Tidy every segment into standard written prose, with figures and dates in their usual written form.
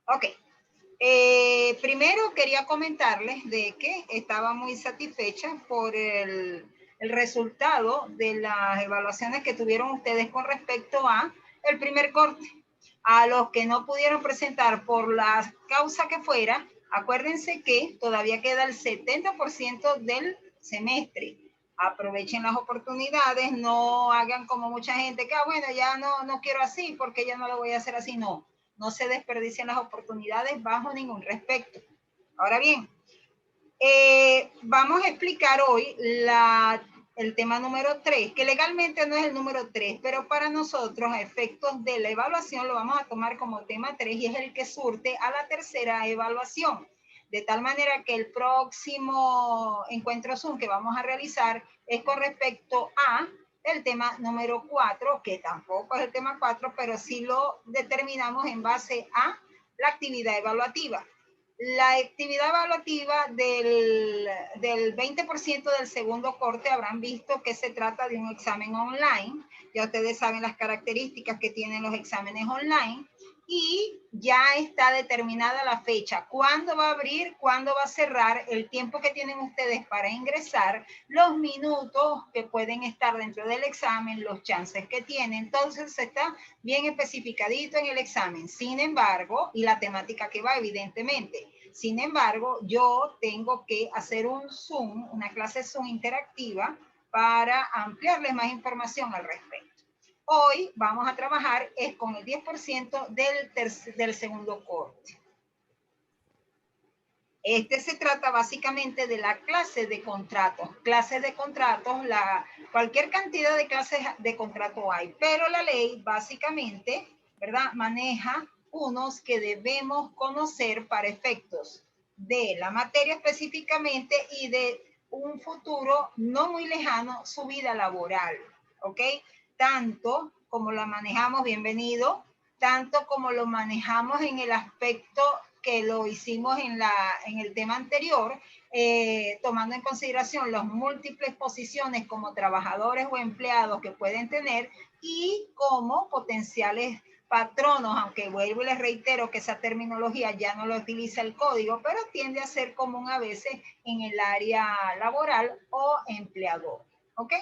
Ok. Primero quería comentarles de que estaba muy satisfecha por el resultado de las evaluaciones que tuvieron ustedes con respecto a el primer corte. A los que no pudieron presentar por la causa que fuera, acuérdense que todavía queda el 70% del semestre. Aprovechen las oportunidades, no hagan como mucha gente que, bueno, ya no quiero así porque ya no lo voy a hacer así. No se desperdicien las oportunidades bajo ningún respecto. Ahora bien, vamos a explicar hoy el tema número 3, que legalmente no es el número 3, pero para nosotros, a efectos de la evaluación, lo vamos a tomar como tema 3 y es el que surte a la tercera evaluación. De tal manera que el próximo encuentro Zoom que vamos a realizar es con respecto a el tema número 4, que tampoco es el tema 4, pero sí lo determinamos en base a la actividad evaluativa. La actividad evaluativa del 20% del segundo corte habrán visto que se trata de un examen online. Ya ustedes saben las características que tienen los exámenes online y ya está determinada la fecha, cuándo va a abrir, cuándo va a cerrar, el tiempo que tienen ustedes para ingresar, los minutos que pueden estar dentro del examen, los chances que tienen. Entonces está bien especificadito en el examen. Sin embargo, y la temática que va evidentemente. Sin embargo, yo tengo que hacer un Zoom, una clase Zoom interactiva para ampliarles más información al respecto. Hoy vamos a trabajar es con el 10% del segundo corte. Este se trata básicamente de la clase de contratos. Clases de contratos, cualquier cantidad de clases de contrato hay, pero la ley básicamente, ¿verdad?, maneja unos que debemos conocer para efectos de la materia específicamente y de un futuro no muy lejano, su vida laboral, ¿ok? Tanto como la manejamos, bienvenido, tanto como lo manejamos en el aspecto que lo hicimos en el tema anterior, tomando en consideración las múltiples posiciones como trabajadores o empleados que pueden tener y como potenciales patronos, aunque vuelvo y les reitero que esa terminología ya no lo utiliza el código, pero tiende a ser común a veces en el área laboral o empleador. ¿Ok?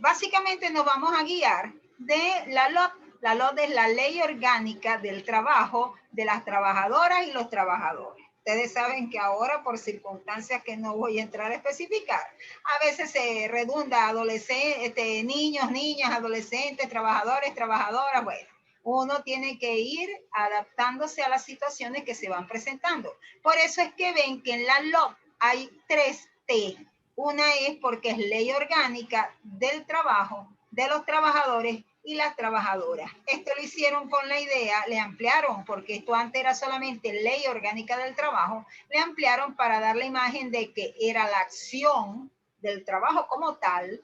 Básicamente nos vamos a guiar de la LOT. La LOT es la Ley Orgánica del Trabajo de las Trabajadoras y los Trabajadores. Ustedes saben que ahora, por circunstancias que no voy a entrar a especificar, a veces se redunda adolescentes, niños, niñas, adolescentes, trabajadores, trabajadoras. Bueno, uno tiene que ir adaptándose a las situaciones que se van presentando. Por eso es que ven que en la LOT hay 3 T. Una es porque es ley orgánica del trabajo, de los trabajadores y las trabajadoras. Esto lo hicieron con la idea, le ampliaron, porque esto antes era solamente ley orgánica del trabajo, le ampliaron para dar la imagen de que era la acción del trabajo como tal,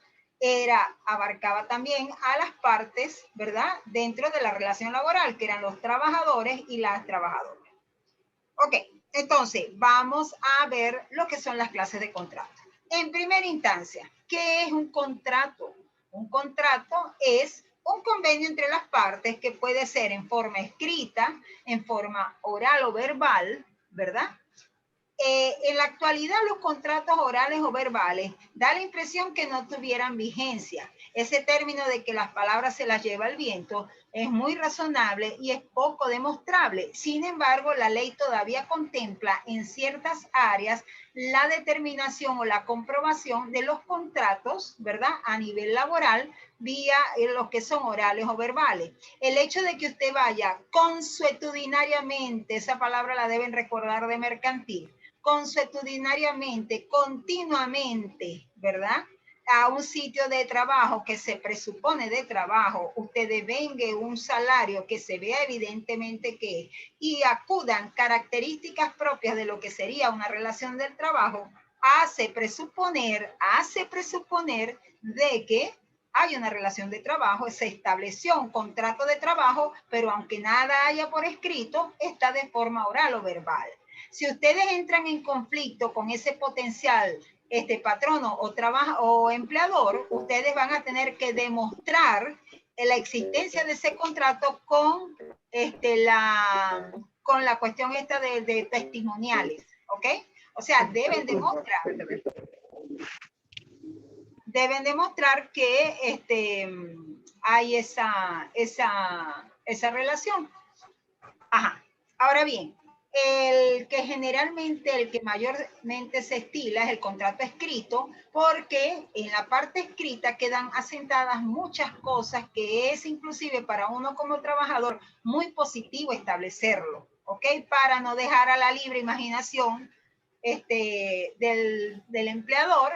abarcaba también a las partes, ¿verdad?, dentro de la relación laboral, que eran los trabajadores y las trabajadoras. Ok, entonces vamos a ver lo que son las clases de contrato. En primera instancia, ¿qué es un contrato? Un contrato es un convenio entre las partes que puede ser en forma escrita, en forma oral o verbal, ¿verdad? En la actualidad los contratos orales o verbales da la impresión que no tuvieran vigencia. Ese término de que las palabras se las lleva el viento es muy razonable y es poco demostrable. Sin embargo, la ley todavía contempla en ciertas áreas la determinación o la comprobación de los contratos, ¿verdad?, a nivel laboral vía los que son orales o verbales. El hecho de que usted vaya consuetudinariamente, esa palabra la deben recordar de mercantil, consuetudinariamente, continuamente, ¿verdad?, a un sitio de trabajo que se presupone de trabajo, usted devengue un salario que se vea evidentemente que y acudan características propias de lo que sería una relación del trabajo, hace presuponer de que hay una relación de trabajo, se estableció un contrato de trabajo, pero aunque nada haya por escrito, está de forma oral o verbal. Si ustedes entran en conflicto con ese potencial patrono o empleador, ustedes van a tener que demostrar la existencia de ese contrato con con la cuestión esta de testimoniales, ¿ok? O sea, deben demostrar que hay esa relación. Ajá. Ahora bien, el que mayormente se estila es el contrato escrito, porque en la parte escrita quedan asentadas muchas cosas que es inclusive para uno como trabajador muy positivo establecerlo, ¿ok? Para no dejar a la libre imaginación del empleador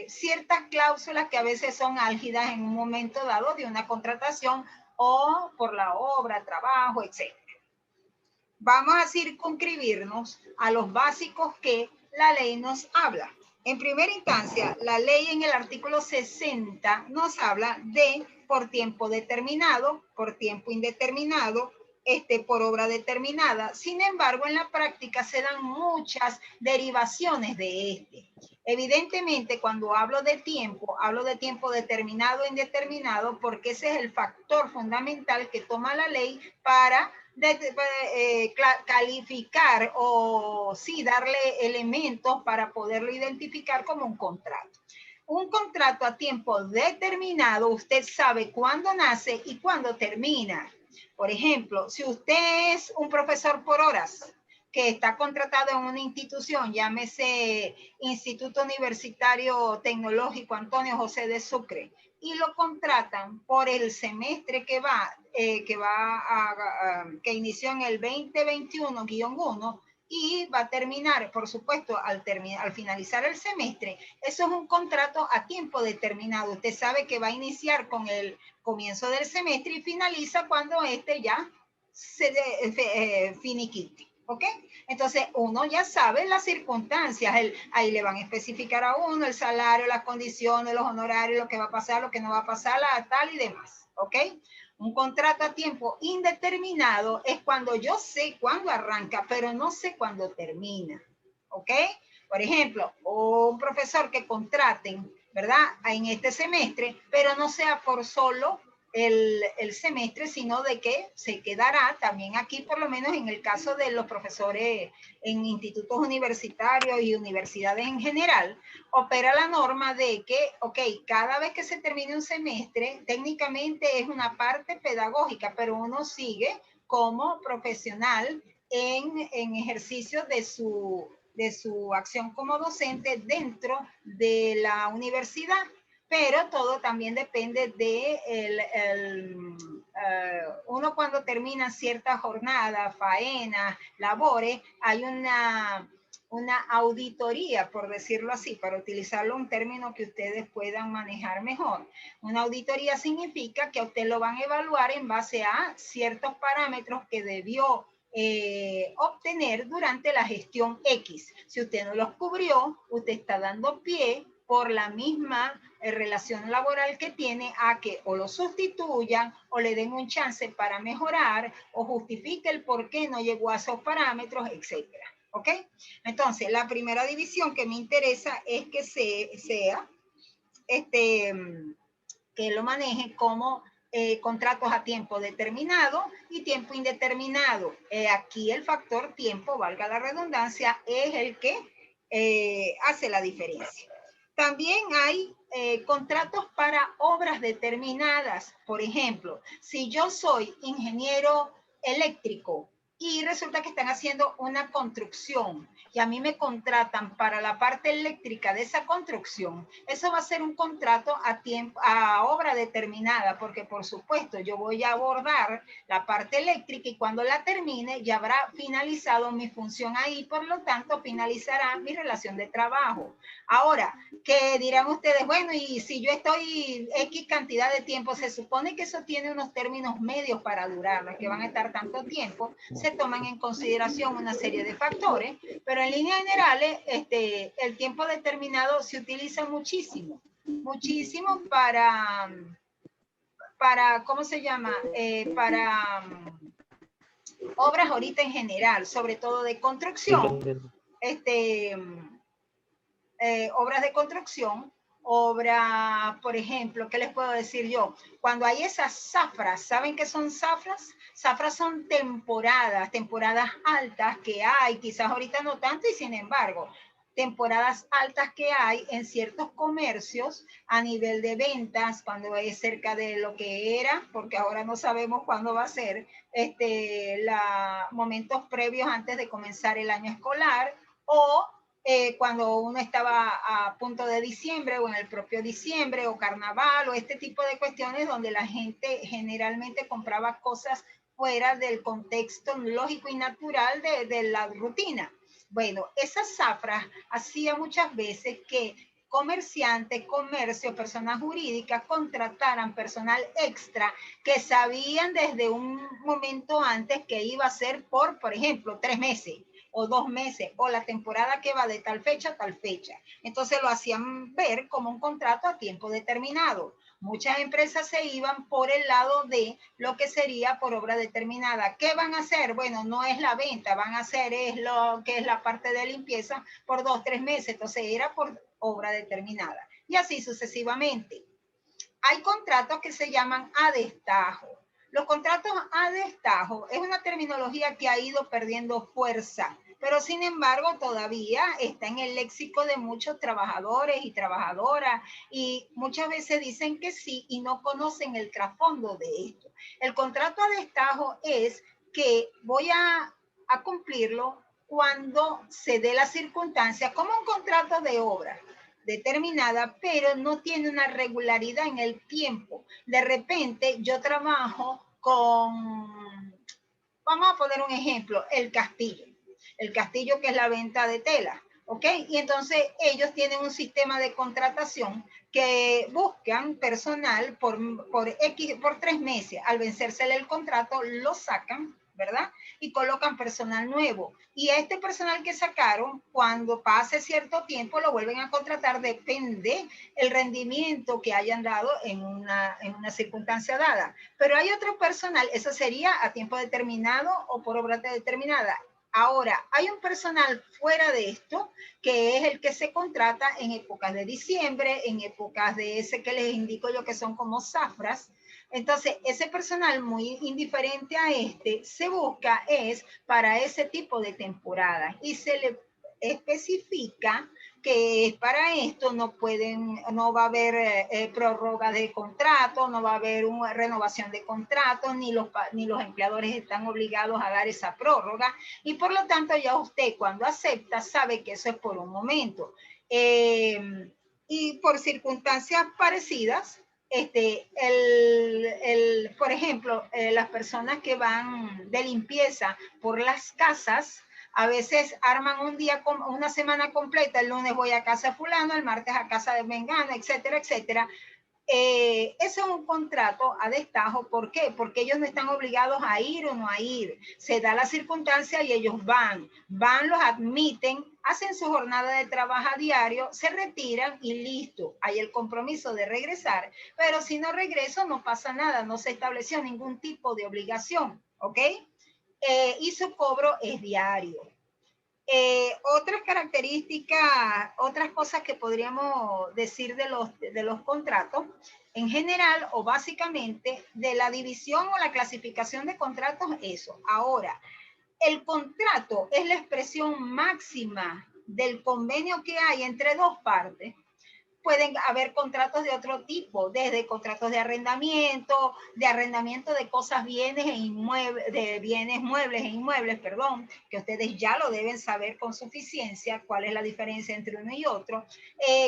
ciertas cláusulas que a veces son álgidas en un momento dado de una contratación o por la obra, trabajo, etc. Vamos a circunscribirnos a los básicos que la ley nos habla. En primera instancia, la ley en el artículo 60 nos habla de por tiempo determinado, por tiempo indeterminado, por obra determinada. Sin embargo, en la práctica se dan muchas derivaciones de Evidentemente, cuando hablo de tiempo determinado e indeterminado, porque ese es el factor fundamental que toma la ley para calificar o sí darle elementos para poderlo identificar como un contrato. Un contrato a tiempo determinado, usted sabe cuándo nace y cuándo termina. Por ejemplo, si usted es un profesor por horas que está contratado en una institución, llámese Instituto Universitario Tecnológico Antonio José de Sucre, y lo contratan por el semestre que inició en el 2021-1 y va a terminar, por supuesto, al finalizar el semestre. Eso es un contrato a tiempo determinado. Usted sabe que va a iniciar con el comienzo del semestre y finaliza cuando ya se finiquite. ¿Ok? Entonces, uno ya sabe las circunstancias, ahí le van a especificar a uno el salario, las condiciones, los honorarios, lo que va a pasar, lo que no va a pasar, tal y demás. ¿Ok? Un contrato a tiempo indeterminado es cuando yo sé cuándo arranca, pero no sé cuándo termina. ¿Ok? Por ejemplo, un profesor que contraten, ¿verdad? En este semestre, pero no sea por solo el semestre, sino de que se quedará también aquí, por lo menos en el caso de los profesores en institutos universitarios y universidades en general, opera la norma de que, ok, cada vez que se termine un semestre, técnicamente es una parte pedagógica, pero uno sigue como profesional en ejercicio de su acción como docente dentro de la universidad. Pero todo también depende de uno cuando termina cierta jornada, faena, labores, hay una auditoría, por decirlo así, para utilizarlo un término que ustedes puedan manejar mejor. Una auditoría significa que a usted lo van a evaluar en base a ciertos parámetros que debió obtener durante la gestión X. Si usted no los cubrió, usted está dando pie por la misma relación laboral que tiene a que o lo sustituyan o le den un chance para mejorar o justifique el por qué no llegó a esos parámetros, etcétera. ¿Ok? Entonces, la primera división que me interesa es que sea que lo maneje como contratos a tiempo determinado y tiempo indeterminado. Aquí el factor tiempo, valga la redundancia, es el que hace la diferencia. También hay contratos para obras determinadas. Por ejemplo, si yo soy ingeniero eléctrico y resulta que están haciendo una construcción y a mí me contratan para la parte eléctrica de esa construcción, eso va a ser un contrato a obra determinada, porque por supuesto yo voy a abordar la parte eléctrica y cuando la termine ya habrá finalizado mi función ahí, por lo tanto finalizará mi relación de trabajo. Ahora, que dirán ustedes, bueno, y si yo estoy X cantidad de tiempo, se supone que eso tiene unos términos medios para durar, no es que van a estar tanto tiempo, se toman en consideración una serie de factores, pero en líneas generales, el tiempo determinado se utiliza muchísimo para ¿cómo se llama? Para obras ahorita en general, sobre todo de construcción, obras de construcción, obra, por ejemplo, ¿qué les puedo decir yo? Cuando hay esas zafras, ¿saben qué son zafras? Zafras son temporadas altas que hay, quizás ahorita no tanto, y sin embargo, temporadas altas que hay en ciertos comercios a nivel de ventas, cuando es cerca de lo que era, porque ahora no sabemos cuándo va a ser, momentos previos antes de comenzar el año escolar, o cuando uno estaba a punto de diciembre o en el propio diciembre o carnaval o este tipo de cuestiones donde la gente generalmente compraba cosas fuera del contexto lógico y natural de la rutina. Bueno, esas zafras hacía muchas veces que comerciantes, comercios, personas jurídicas contrataran personal extra que sabían desde un momento antes que iba a ser por ejemplo, 3 meses o 2 meses o la temporada que va de tal fecha a tal fecha. Entonces lo hacían ver como un contrato a tiempo determinado. Muchas empresas se iban por el lado de lo que sería por obra determinada. ¿Qué van a hacer? Bueno, no es la venta, van a hacer es lo que es la parte de limpieza por 2, 3 meses. Entonces era por obra determinada. Y así sucesivamente. Hay contratos que se llaman a destajo. Los contratos a destajo es una terminología que ha ido perdiendo fuerza, pero sin embargo todavía está en el léxico de muchos trabajadores y trabajadoras y muchas veces dicen que sí y no conocen el trasfondo de esto. El contrato a destajo es que voy a cumplirlo cuando se dé la circunstancia, como un contrato de obra determinada, pero no tiene una regularidad en el tiempo. De repente yo trabajo con, vamos a poner un ejemplo, el castillo que es la venta de tela, ¿ok? Y entonces ellos tienen un sistema de contratación que buscan personal por 3 meses. Al vencérsele el contrato, lo sacan, ¿verdad? Y colocan personal nuevo. Y a este personal que sacaron, cuando pase cierto tiempo, lo vuelven a contratar, depende el rendimiento que hayan dado en una circunstancia dada. Pero hay otro personal, eso sería a tiempo determinado o por obra determinada. Ahora, hay un personal fuera de esto, que es el que se contrata en épocas de diciembre, en épocas de ese que les indico yo que son como zafras. Entonces, ese personal muy indiferente a se busca es para ese tipo de temporada y se le especifica que para esto no va a haber prórroga de contrato, no va a haber una renovación de contrato, ni los empleadores están obligados a dar esa prórroga y por lo tanto ya usted cuando acepta sabe que eso es por un momento. Y por circunstancias parecidas, por ejemplo, las personas que van de limpieza por las casas, a veces arman un día, una semana completa, el lunes voy a casa de fulano, el martes a casa de mengano, etcétera, etcétera. Eso es un contrato a destajo. ¿Por qué? Porque ellos no están obligados a ir o no a ir. Se da la circunstancia y ellos van, los admiten, hacen su jornada de trabajo a diario, se retiran y listo. Hay el compromiso de regresar, pero si no regreso no pasa nada, no se estableció ningún tipo de obligación, ¿ok? Y su cobro es diario. Otras características, otras cosas que podríamos decir de los contratos, en general o básicamente de la división o la clasificación de contratos, eso. Ahora, el contrato es la expresión máxima del convenio que hay entre dos partes. Pueden haber contratos de otro tipo, desde contratos de arrendamiento de cosas, bienes e inmuebles, de bienes muebles e inmuebles, perdón, que ustedes ya lo deben saber con suficiencia cuál es la diferencia entre uno y otro,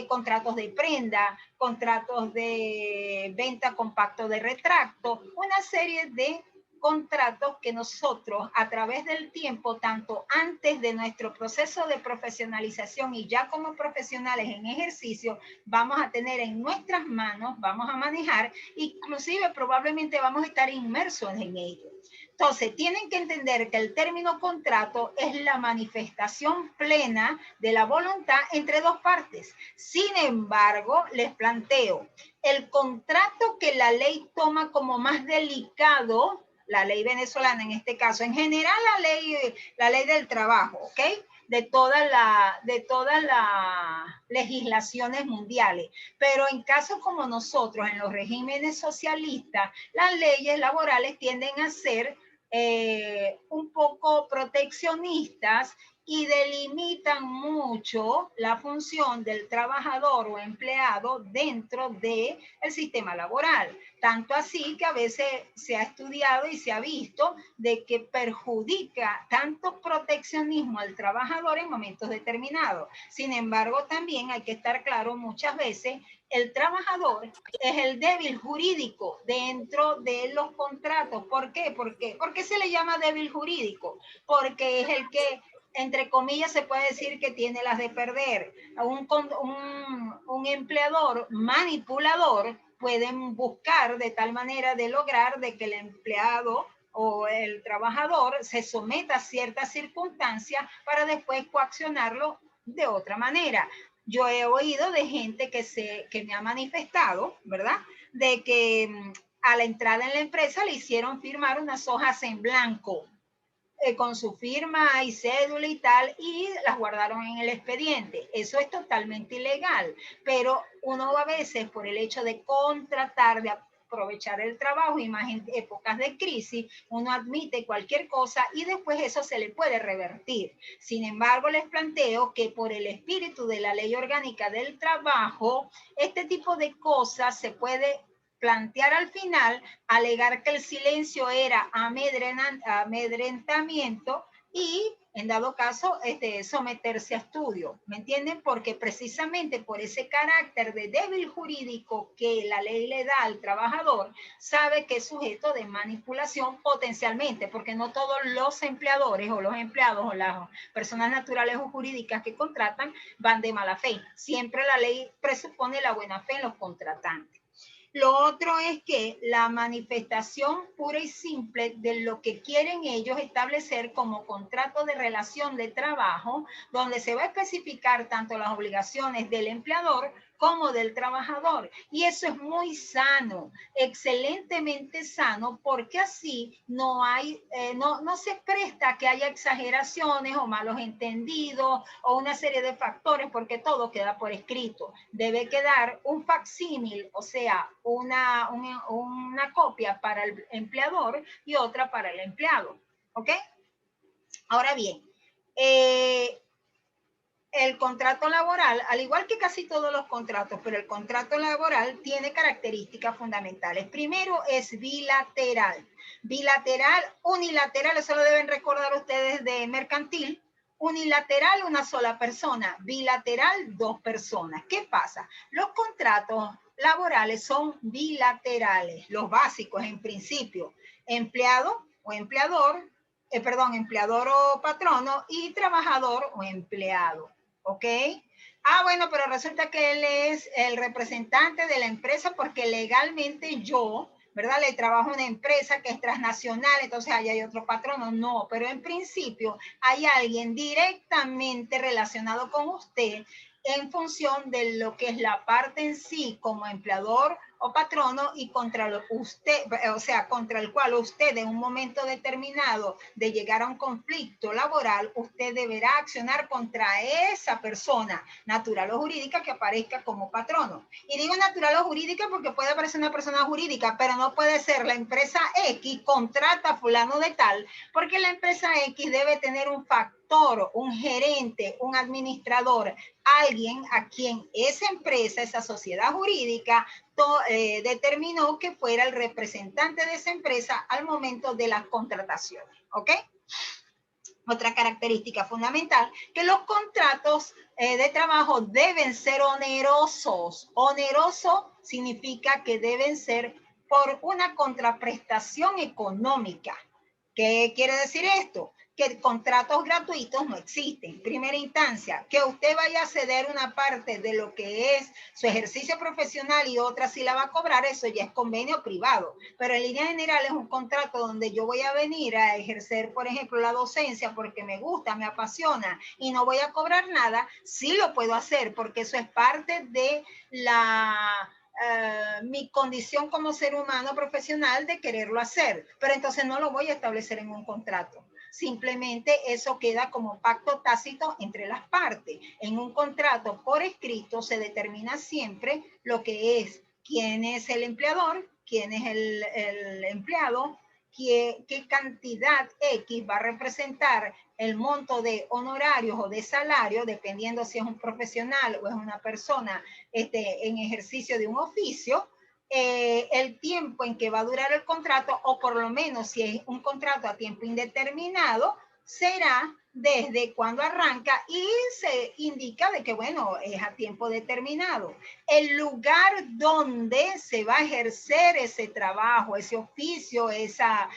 contratos de prenda, contratos de venta con pacto de retracto, una serie de contratos que nosotros a través del tiempo, tanto antes de nuestro proceso de profesionalización y ya como profesionales en ejercicio, vamos a tener en nuestras manos, vamos a manejar, inclusive probablemente vamos a estar inmersos en ello. Entonces, tienen que entender que el término contrato es la manifestación plena de la voluntad entre dos partes. Sin embargo, les planteo, el contrato que la ley toma como más delicado, la ley venezolana en este caso, en general la ley del trabajo, ¿ok? de todas las legislaciones mundiales. Pero en casos como nosotros, en los regímenes socialistas, las leyes laborales tienden a ser un poco proteccionistas y delimitan mucho la función del trabajador o empleado dentro del sistema laboral. Tanto así que a veces se ha estudiado y se ha visto de que perjudica tanto proteccionismo al trabajador en momentos determinados. Sin embargo, también hay que estar claro muchas veces, el trabajador es el débil jurídico dentro de los contratos. ¿Por qué? ¿Por qué se le llama débil jurídico? Porque es el que, entre comillas, se puede decir que tiene las de perder. Un empleador manipulador pueden buscar de tal manera de lograr de que el empleado o el trabajador se someta a ciertas circunstancias para después coaccionarlo de otra manera. Yo he oído de gente que me ha manifestado, ¿verdad? De que a la entrada en la empresa le hicieron firmar unas hojas en blanco con su firma y cédula y tal, y las guardaron en el expediente. Eso es totalmente ilegal, pero uno a veces por el hecho de contratar, de aprovechar el trabajo, y más en épocas de crisis, uno admite cualquier cosa y después eso se le puede revertir. Sin embargo, les planteo que por el espíritu de la Ley Orgánica del Trabajo, este tipo de cosas se puede plantear al final, alegar que el silencio era amedrentamiento y, en dado caso, someterse a estudio. ¿Me entienden? Porque precisamente por ese carácter de débil jurídico que la ley le da al trabajador, sabe que es sujeto de manipulación potencialmente, porque no todos los empleadores o los empleados o las personas naturales o jurídicas que contratan van de mala fe. Siempre la ley presupone la buena fe en los contratantes. Lo otro es que la manifestación pura y simple de lo que quieren ellos establecer como contrato de relación de trabajo, donde se va a especificar tanto las obligaciones del empleador como del trabajador. Y eso es muy sano, excelentemente sano, porque así no se presta a que haya exageraciones o malos entendidos o una serie de factores, porque todo queda por escrito. Debe quedar un facsímil, o sea, una copia para el empleador y otra para el empleado. ¿Ok? Ahora bien, el contrato laboral, al igual que casi todos los contratos, pero el contrato laboral tiene características fundamentales. Primero es bilateral. Bilateral, unilateral, eso lo deben recordar ustedes de mercantil. Unilateral, una sola persona. Bilateral, dos personas. ¿Qué pasa? Los contratos laborales son bilaterales, los básicos en principio. Empleado o empleador, empleador o patrono, y trabajador o empleado. ¿Ok? Bueno, pero resulta que él es el representante de la empresa porque legalmente yo, ¿verdad? Le trabajo a una empresa que es transnacional, entonces ahí hay otro patrono. No, pero en principio hay alguien directamente relacionado con usted en función de lo que es la parte en sí como empleador o patrono y contra usted, o sea, contra el cual usted en un momento determinado de llegar a un conflicto laboral, usted deberá accionar contra esa persona, natural o jurídica, que aparezca como patrono. Y digo natural o jurídica porque puede aparecer una persona jurídica, pero no puede ser la empresa X contrata a fulano de tal, porque la empresa X debe tener un factor, un gerente, un administrador, alguien a quien esa empresa, esa sociedad jurídica, determinó que fuera el representante de esa empresa al momento de las contrataciones. ¿Ok? Otra característica fundamental, que los contratos de trabajo deben ser onerosos. Oneroso significa que deben ser por una contraprestación económica. ¿Qué quiere decir esto? Que contratos gratuitos no existen. Primera instancia, que usted vaya a ceder una parte de lo que es su ejercicio profesional y otra sí la va a cobrar, eso ya es convenio privado. Pero en línea general es un contrato donde yo voy a venir a ejercer, por ejemplo, la docencia porque me gusta, me apasiona y no voy a cobrar nada. Sí lo puedo hacer porque eso es parte de mi condición como ser humano profesional de quererlo hacer, pero entonces no lo voy a establecer en un contrato. simplemente eso queda como pacto tácito entre las partes. En un contrato por escrito se determina siempre lo que es, quién es el empleador, quién es el empleado, qué cantidad X va a representar el monto de honorarios o de salario, dependiendo si es un profesional o es una persona en ejercicio de un oficio, el tiempo en que va a durar el contrato, o por lo menos si es un contrato a tiempo indeterminado, será desde cuando arranca y se indica de que, bueno, es a tiempo determinado. El lugar donde se va a ejercer ese trabajo, ese oficio, esa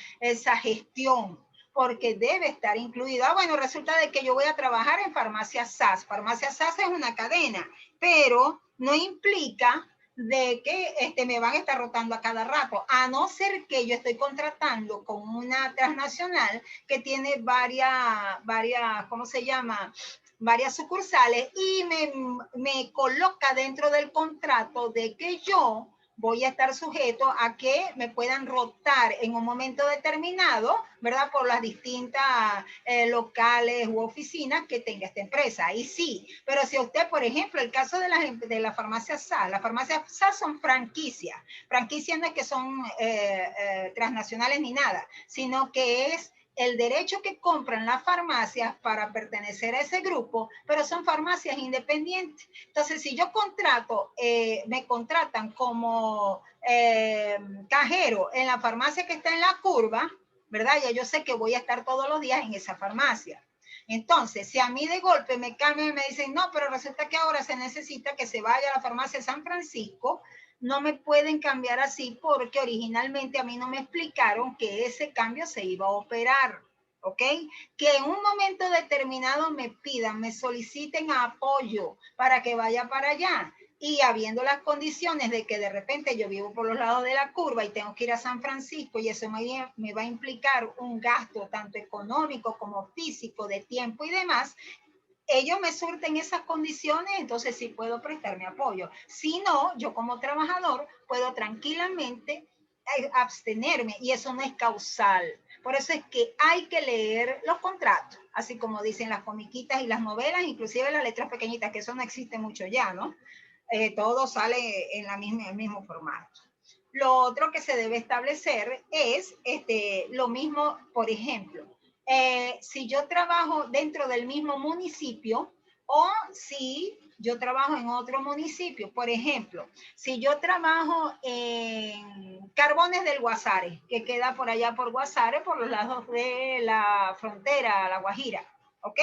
gestión, porque debe estar incluido. Bueno, resulta de que yo voy a trabajar en Farmacia SAS. Farmacia SAS es una cadena, pero no implica de que me van a estar rotando a cada rato, a no ser que yo estoy contratando con una transnacional que tiene varias, ¿cómo se llama? Varias sucursales y me coloca dentro del contrato de que yo voy a estar sujeto a que me puedan rotar en un momento determinado, ¿verdad? Por las distintas locales u oficinas que tenga esta empresa. Ahí sí, pero si usted, por ejemplo, el caso de la farmacia SAS, las farmacias SAS son franquicias. Franquicias no es que son transnacionales ni nada, sino que es el derecho que compran las farmacias para pertenecer a ese grupo, pero son farmacias independientes. Entonces, si yo contrato, me contratan como cajero en la farmacia que está en la curva, ¿verdad? Ya yo sé que voy a estar todos los días en esa farmacia. Entonces, si a mí de golpe me cambian y me dicen, no, pero resulta que ahora se necesita que se vaya a la farmacia de San Francisco, no me pueden cambiar así porque originalmente a mí no me explicaron que ese cambio se iba a operar, ¿ok? Que en un momento determinado me pidan, me soliciten apoyo para que vaya para allá. Y habiendo las condiciones de que de repente yo vivo por los lados de la curva y tengo que ir a San Francisco y eso me va a implicar un gasto tanto económico como físico, de tiempo y demás, ellos me surten esas condiciones, entonces sí puedo prestarme apoyo. Si no, yo como trabajador puedo tranquilamente abstenerme y eso no es causal. Por eso es que hay que leer los contratos, así como dicen las comiquitas y las novelas, inclusive las letras pequeñitas, que eso no existe mucho ya, ¿no? Todo sale en el mismo formato. Lo otro que se debe establecer es lo mismo, por ejemplo, si yo trabajo dentro del mismo municipio o si yo trabajo en otro municipio. Por ejemplo, si yo trabajo en Carbones del Guasare, que queda por allá por Guasare, por los lados de la frontera, La Guajira, ¿ok?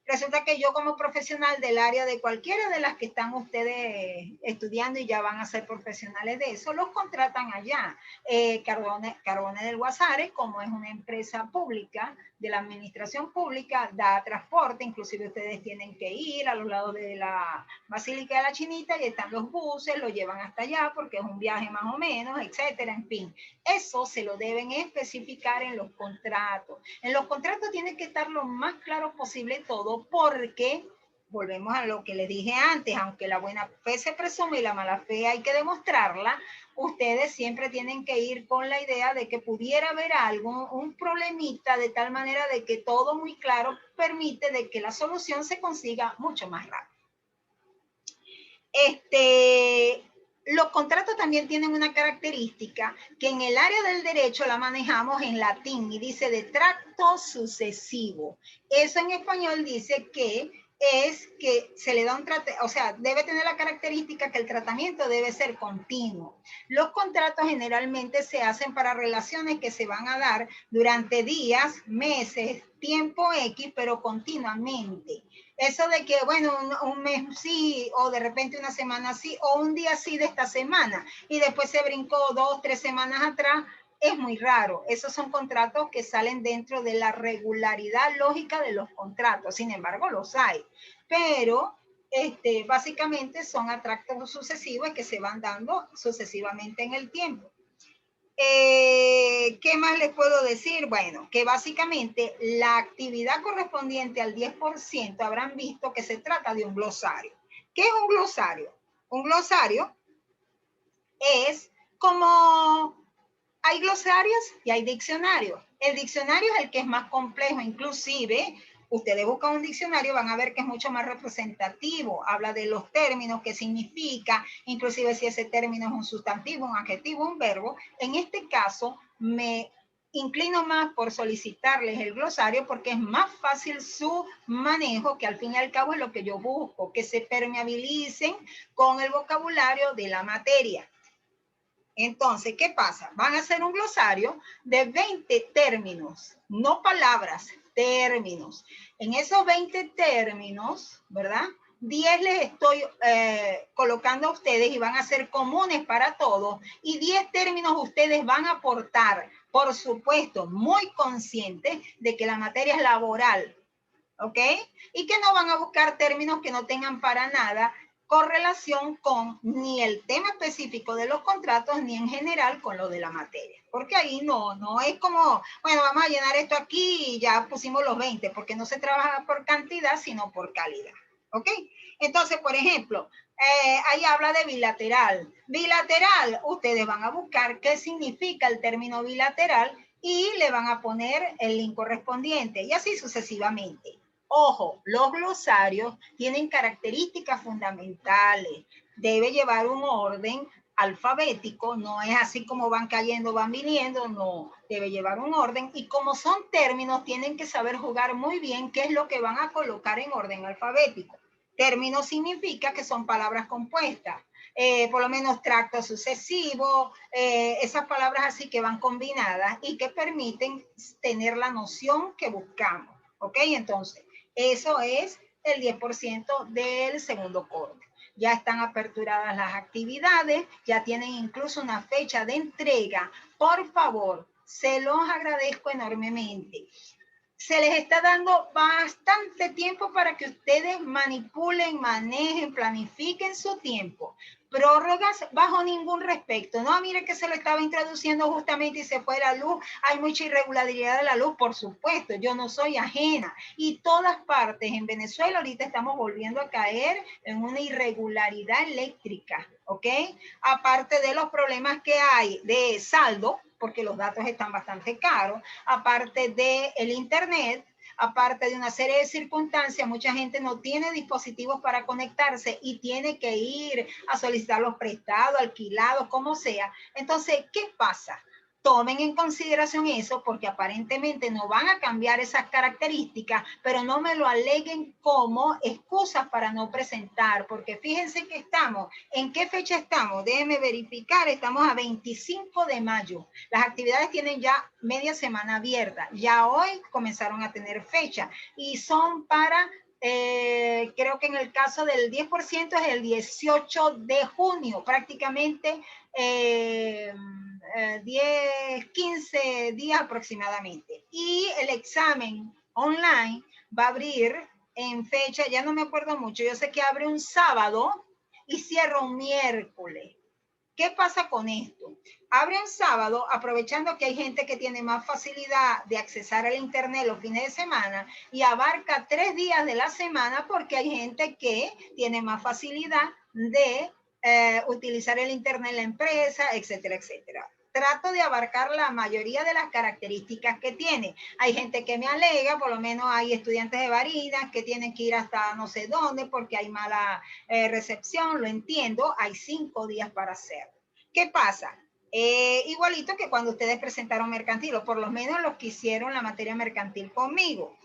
Resulta que yo como profesional del área de cualquiera de las que están ustedes estudiando y ya van a ser profesionales de eso, los contratan allá. Carbones del Guasare, como es una empresa pública, de la administración pública, da transporte, inclusive ustedes tienen que ir a los lados de la Basílica de la Chinita y están los buses, lo llevan hasta allá porque es un viaje más o menos, etcétera, en fin. Eso se lo deben especificar en los contratos. En los contratos tiene que estar lo más claro posible todo, porque volvemos a lo que les dije antes, aunque la buena fe se presume y la mala fe hay que demostrarla, ustedes siempre tienen que ir con la idea de que pudiera haber algo, un problemita, de tal manera de que todo muy claro permite de que la solución se consiga mucho más rápido. Los contratos también tienen una característica que en el área del derecho la manejamos en latín y dice de tracto sucesivo. Eso en español dice que es que se le da un tratamiento, o sea, debe tener la característica que el tratamiento debe ser continuo. Los contratos generalmente se hacen para relaciones que se van a dar durante días, meses, tiempo X, pero continuamente. Eso de que, bueno, un mes sí, o de repente una semana sí, o un día sí de esta semana, y después se brincó 2, 3 semanas atrás, es muy raro. Esos son contratos que salen dentro de la regularidad lógica de los contratos. Sin embargo, los hay. Pero básicamente son atractos sucesivos que se van dando sucesivamente en el tiempo. ¿Qué más les puedo decir? Bueno, que básicamente la actividad correspondiente al 10% habrán visto que se trata de un glosario. ¿Qué es un glosario? Un glosario es como hay glosarios y hay diccionarios. El diccionario es el que es más complejo, inclusive ustedes buscan un diccionario, van a ver que es mucho más representativo, habla de los términos, qué significa, inclusive si ese término es un sustantivo, un adjetivo, un verbo. En este caso, me inclino más por solicitarles el glosario porque es más fácil su manejo, que al fin y al cabo es lo que yo busco, que se permeabilicen con el vocabulario de la materia. Entonces, ¿qué pasa? Van a hacer un glosario de 20 términos, no palabras, términos. En esos 20 términos, ¿verdad? 10 les estoy colocando a ustedes y van a ser comunes para todos. Y 10 términos ustedes van a aportar, por supuesto, muy conscientes de que la materia es laboral, ¿ok? Y que no van a buscar términos que no tengan para nada correlación con ni el tema específico de los contratos, ni en general con lo de la materia. Porque ahí no es como, bueno, vamos a llenar esto aquí y ya pusimos los 20, porque no se trabaja por cantidad, sino por calidad. ¿Ok? Entonces, por ejemplo, ahí habla de bilateral. Bilateral, ustedes van a buscar qué significa el término bilateral y le van a poner el link correspondiente y así sucesivamente. Ojo, los glosarios tienen características fundamentales. Debe llevar un orden alfabético, no es así como van cayendo, van viniendo, no, debe llevar un orden y como son términos, tienen que saber jugar muy bien qué es lo que van a colocar en orden alfabético. Término significa que son palabras compuestas, por lo menos tracto sucesivo, esas palabras así que van combinadas y que permiten tener la noción que buscamos, ¿ok? Entonces, eso es el 10% del segundo corte. Ya están aperturadas las actividades, ya tienen incluso una fecha de entrega. Por favor, se los agradezco enormemente. Se les está dando bastante tiempo para que ustedes manipulen, manejen, planifiquen su tiempo. Prórrogas bajo ningún respecto. No, mire que se lo estaba introduciendo justamente y se fue la luz. Hay mucha irregularidad de la luz, por supuesto. Yo no soy ajena. Y todas partes en Venezuela ahorita estamos volviendo a caer en una irregularidad eléctrica, ¿ok? Aparte de los problemas que hay de saldo, porque los datos están bastante caros, aparte del internet, aparte de una serie de circunstancias, mucha gente no tiene dispositivos para conectarse y tiene que ir a solicitar los prestados, alquilados, como sea. Entonces, ¿qué pasa? Tomen en consideración eso porque aparentemente no van a cambiar esas características, pero no me lo aleguen como excusas para no presentar, porque fíjense que estamos, ¿en qué fecha estamos? Déjenme verificar, estamos a 25 de mayo. Las actividades tienen ya media semana abierta, ya hoy comenzaron a tener fecha y son para... creo que en el caso del 10% es el 18 de junio, prácticamente 10, 15 días aproximadamente. Y el examen online va a abrir en fecha, ya no me acuerdo mucho, yo sé que abre un sábado y cierra un miércoles. ¿Qué pasa con esto? Abre un sábado, aprovechando que hay gente que tiene más facilidad de accesar al internet los fines de semana y abarca 3 días de la semana porque hay gente que tiene más facilidad de utilizar el internet en la empresa, etcétera, etcétera. Trato de abarcar la mayoría de las características que tiene. Hay gente que me alega, por lo menos hay estudiantes de Barinas que tienen que ir hasta no sé dónde porque hay mala recepción, lo entiendo, hay 5 días para hacerlo. ¿Qué pasa? Igualito que cuando ustedes presentaron mercantil, o por lo menos los que hicieron la materia mercantil conmigo.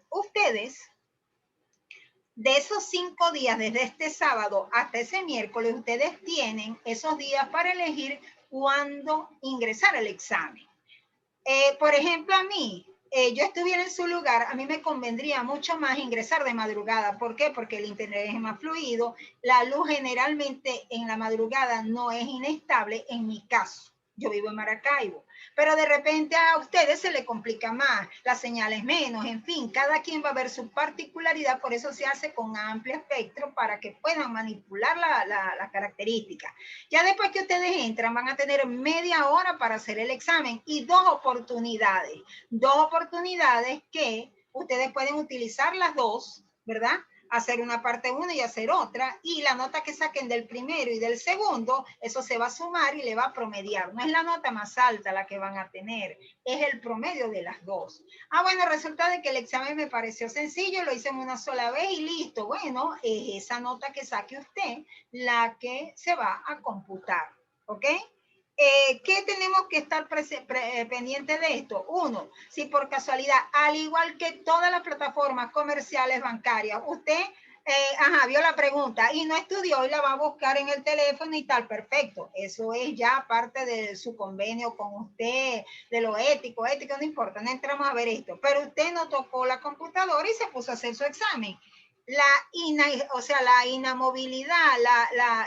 Ustedes, de esos 5 días, desde este sábado hasta ese miércoles, ustedes tienen esos días para elegir cuándo ingresar al examen. Por ejemplo, a mí, yo estuviera en su lugar, a mí me convendría mucho más ingresar de madrugada. ¿Por qué? Porque el internet es más fluido, la luz generalmente en la madrugada no es inestable, en mi caso. Yo vivo en Maracaibo, pero de repente a ustedes se le complica más, las señales menos, en fin, cada quien va a ver su particularidad, por eso se hace con amplio espectro para que puedan manipular las características. Ya después que ustedes entran, van a tener media hora para hacer el examen y dos oportunidades que ustedes pueden utilizar las dos, ¿verdad? hacer una parte 1 y hacer otra, y la nota que saquen del primero y del segundo, eso se va a sumar y le va a promediar. No es la nota más alta la que van a tener, es el promedio de las dos. Ah, bueno, resulta de que el examen me pareció sencillo, lo hice en una sola vez y listo. Bueno, es esa nota que saque usted la que se va a computar, ¿ok? ¿Qué tenemos que estar pendiente de esto? Uno, si por casualidad, al igual que todas las plataformas comerciales bancarias, usted vio la pregunta y no estudió y la va a buscar en el teléfono y tal, perfecto. Eso es ya parte de su convenio con usted, de lo ético, no importa, no entramos a ver esto. Pero usted no tocó la computadora y se puso a hacer su examen. La inamovilidad,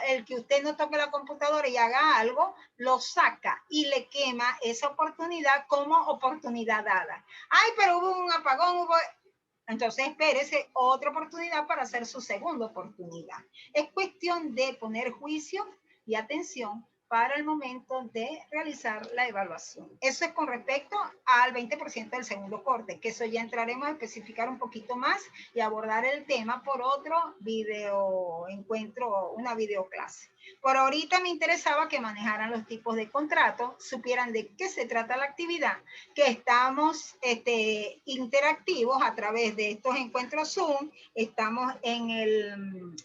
el que usted no toque la computadora y haga algo, lo saca y le quema esa oportunidad como oportunidad dada. Ay, pero hubo un apagón, entonces espérese otra oportunidad para hacer su segunda oportunidad. Es cuestión de poner juicio y atención para el momento de realizar la evaluación. Eso es con respecto al 20% del segundo corte, que eso ya entraremos a especificar un poquito más y abordar el tema por otro video encuentro, una videoclase. Por ahorita me interesaba que manejaran los tipos de contrato, supieran de qué se trata la actividad, que estamos interactivos a través de estos encuentros Zoom, estamos en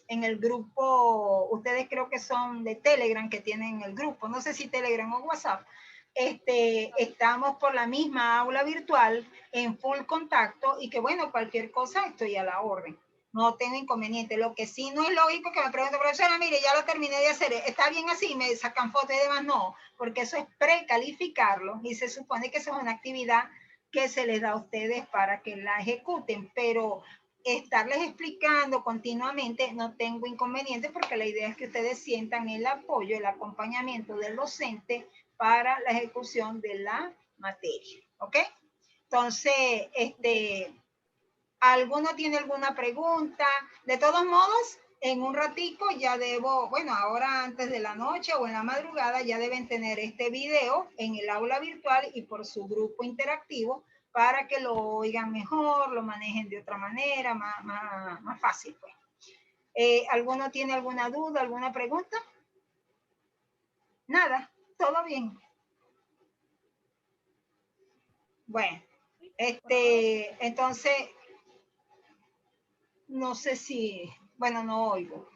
el grupo, ustedes creo que son de Telegram que tienen el grupo, no sé si Telegram o WhatsApp, estamos por la misma aula virtual en full contacto y que bueno, cualquier cosa estoy a la orden. No tengo inconveniente. Lo que sí no es lógico que me pregunte, profesora, mire, ya lo terminé de hacer. ¿Está bien así? ¿Me sacan fotos y demás? No, porque eso es precalificarlo y se supone que eso es una actividad que se les da a ustedes para que la ejecuten, pero estarles explicando continuamente no tengo inconveniente porque la idea es que ustedes sientan el apoyo, el acompañamiento del docente para la ejecución de la materia, ¿ok? Entonces, ¿alguno tiene alguna pregunta? De todos modos, en un ratico ya debo, bueno, ahora antes de la noche o en la madrugada ya deben tener este video en el aula virtual y por su grupo interactivo para que lo oigan mejor, lo manejen de otra manera, más fácil, pues. ¿Alguno tiene alguna duda, alguna pregunta? Nada, todo bien. Bueno, entonces, no sé si, bueno, no oigo.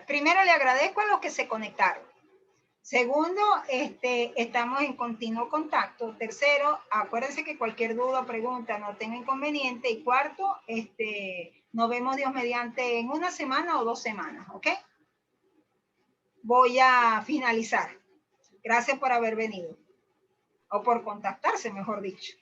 Primero le agradezco a los que se conectaron. Segundo, estamos en continuo contacto. Tercero, acuérdense que cualquier duda o pregunta no tenga inconveniente. Y cuarto, nos vemos Dios mediante en una semana o 2 semanas, ¿ok? Voy a finalizar. Gracias por haber venido. O por contactarse, mejor dicho.